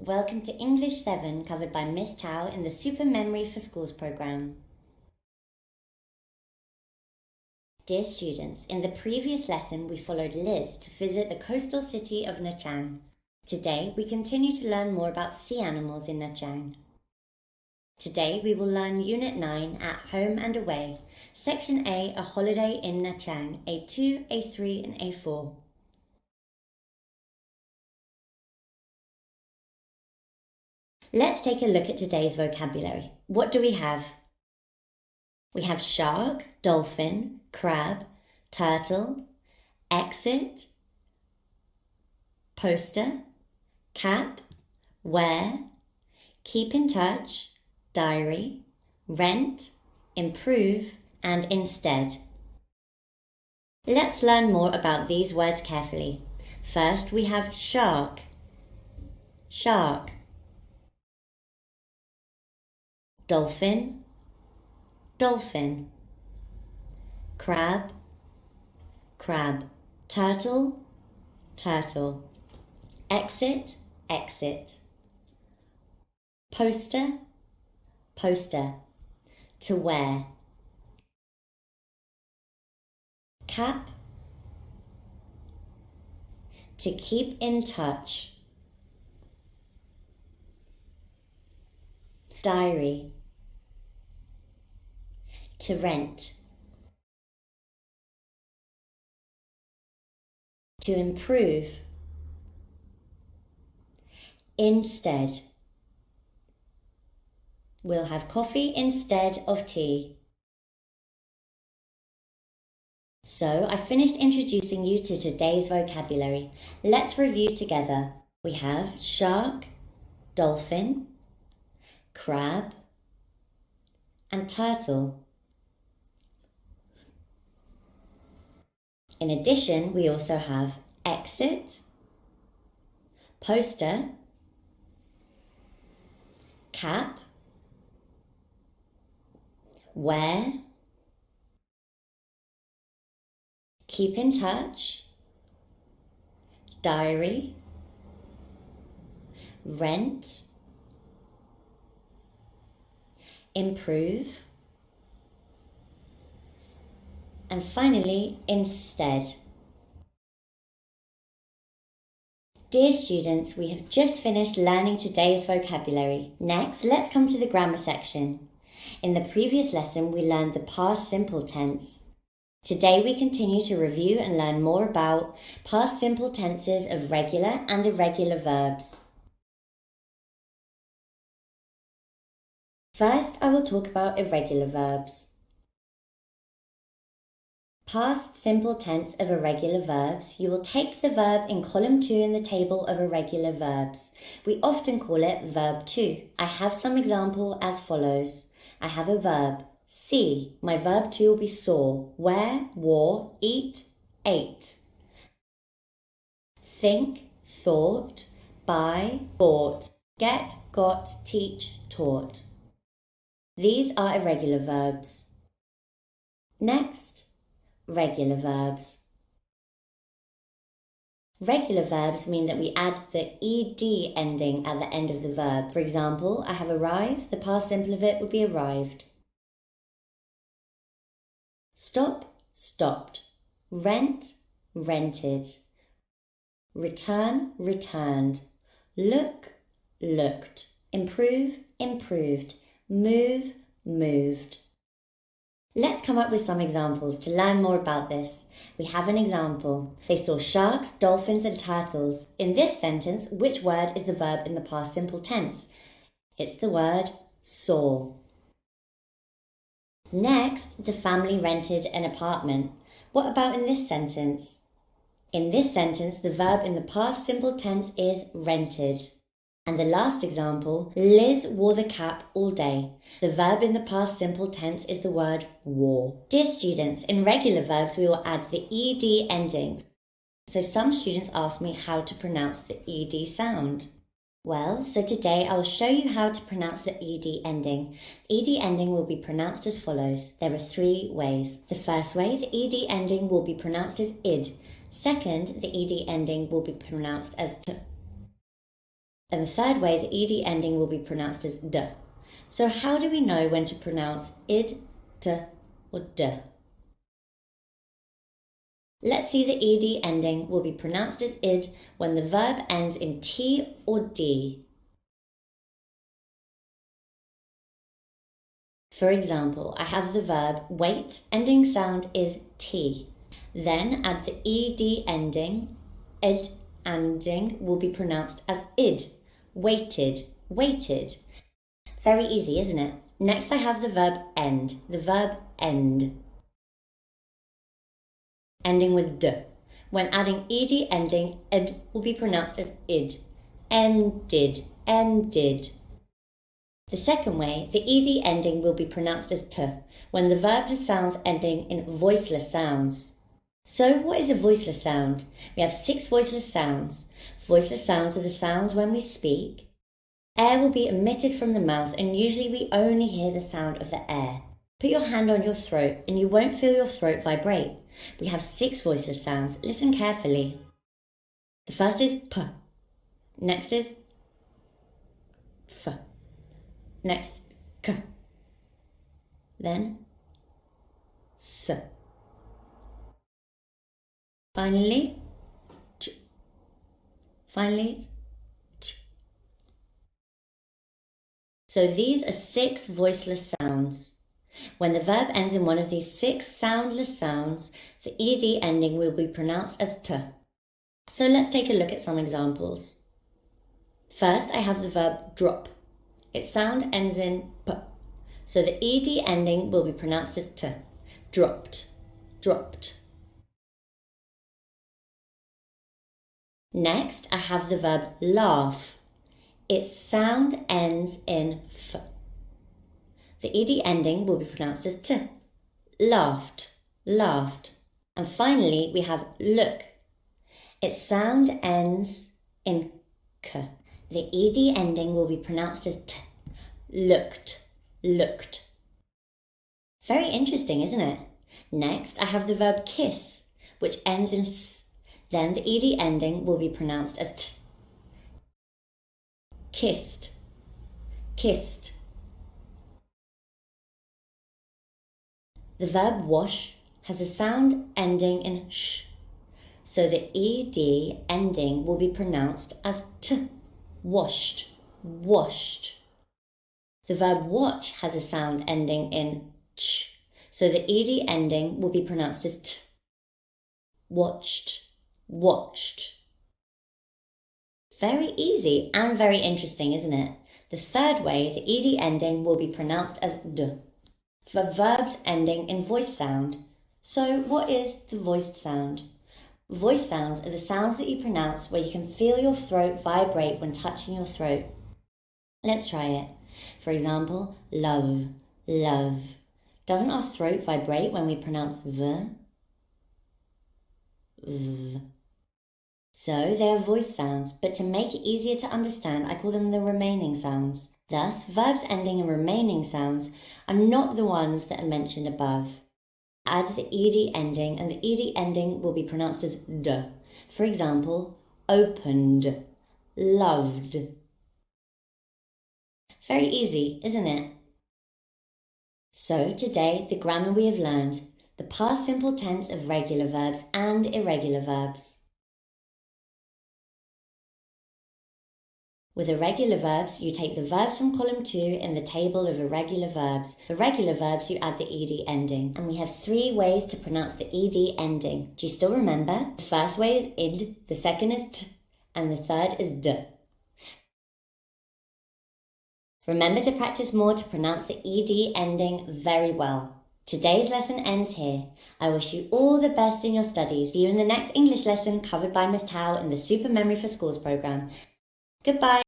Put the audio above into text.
welcome to English 7 covered by Miss Tao in the Super Memory for Schools programme. Dear students, in the previous lesson we followed Liz to visit the coastal city of Nha Trang. Today we continue to learn more about sea animals in Nha Trang. Today we will learn Unit 9 at Home and Away, Section A, A Holiday in Nha Trang, A2, A3 and A4. Let's take a look at today's vocabulary. What do we have? We have shark, dolphin, crab, turtle, exit, poster, cap, where, keep in touch, diary, rent, improve, and instead. Let's learn more about these words carefully. First, we have shark. Shark. Dolphin. Dolphin. Crab. Crab. Turtle. Turtle. Exit. Exit. Poster. Poster. To wear. Cap. To keep in touch. Diary. To rent. To improve. Instead. We'll have coffee instead of tea. So, I finished introducing you to today's vocabulary. Let's review together. We have shark, dolphin, crab, and turtle. In addition, we also have exit, poster, cap, where, keep in touch, diary, rent, improve, and finally, instead. Dear students, we have just finished learning today's vocabulary. Next, let's come to the grammar section. In the previous lesson, we learned the past simple tense. Today, we continue to review and learn more about past simple tenses of regular and irregular verbs. First, I will talk about irregular verbs. Past simple tense of irregular verbs, you will take the verb in column 2 in the table of irregular verbs. We often call it verb 2. I have some example as follows. I have a verb, see. My verb 2 will be saw, wear, wore, eat, ate. Think, thought, buy, bought, get, got, teach, taught. These are irregular verbs. Next, regular verbs. Regular verbs mean that we add the ed ending at the end of the verb. For example, I have arrived, the past simple of it would be arrived. Stop, stopped. Rent, rented. Return, returned. Look, looked. Improve, improved. Move, moved. Let's come up with some examples to learn more about this. We have an example. They saw sharks, dolphins and turtles. In this sentence, which word is the verb in the past simple tense? It's the word saw. Next, the family rented an apartment. What about in this sentence? In this sentence, the verb in the past simple tense is rented. And the last example, Liz wore the cap all day. The verb in the past simple tense is the word wore. Dear students, in regular verbs we will add the ed endings. So some students ask me how to pronounce the ed sound. Well, so today I will show you how to pronounce the ed ending. The ed ending will be pronounced as follows. There are 3 ways. The first way, the ed ending will be pronounced as id. Second, the ed ending will be pronounced as t. And the third way, the ed ending will be pronounced as d. So how do we know when to pronounce id, t, or d? Let's see the ed ending will be pronounced as id when the verb ends in t or d. For example, I have the verb wait, ending sound is t. Then add the ed ending, id ending will be pronounced as id, waited, waited. Very easy, isn't it? Next I have the verb end, ending with d. When adding ed ending, id will be pronounced as id, ended, ended. The second way, the ed ending will be pronounced as t when the verb has sounds ending in voiceless sounds. So what is a voiceless sound? We have 6 voiceless sounds. Voiceless sounds are the sounds when we speak. Air will be emitted from the mouth and usually we only hear the sound of the air. Put your hand on your throat and you won't feel your throat vibrate. We have 6 voiceless sounds. Listen carefully. The first is p. Next is f. Next, k. Then, s. Finally, ch. Finally, ch. So these are 6 voiceless sounds. When the verb ends in one of these 6 soundless sounds, the ed ending will be pronounced as t. So let's take a look at some examples. First, I have the verb drop. Its sound ends in p, so the ed ending will be pronounced as t. Dropped, dropped. Next, I have the verb laugh. Its sound ends in f. The ed ending will be pronounced as t. Laughed, laughed. And finally, we have look. Its sound ends in k. The ed ending will be pronounced as t. Looked, looked. Very interesting, isn't it? Next, I have the verb kiss, which ends in s. Then the ed ending will be pronounced as t. Kissed, kissed. The verb wash has a sound ending in sh, so the ed ending will be pronounced as t. Washed, washed. The verb watch has a sound ending in ch, so the ed ending will be pronounced as t. Watched, watched. Very easy and very interesting, isn't it? The third way, the ed ending will be pronounced as d, for verbs ending in voice sound. So what is the voiced sound? Voice sounds are the sounds that you pronounce where you can feel your throat vibrate when touching your throat. Let's try it. For example, love, love. Doesn't our throat vibrate when we pronounce v? V. So they are voice sounds, but to make it easier to understand, I call them the remaining sounds. Thus, verbs ending in remaining sounds are not the ones that are mentioned above. Add the ed ending and the ed ending will be pronounced as d. For example, opened, loved. Very easy, isn't it? So today, the grammar we have learned, the past simple tense of regular verbs and irregular verbs. With irregular verbs, you take the verbs from column 2 in the table of irregular verbs. For regular verbs, you add the ed ending. And we have 3 ways to pronounce the ed ending. Do you still remember? The first way is id, the second is t, and the third is d. Remember to practice more to pronounce the ed ending very well. Today's lesson ends here. I wish you all the best in your studies. See you in the next English lesson covered by Miss Tao in the Super Memory for Schools program. Goodbye.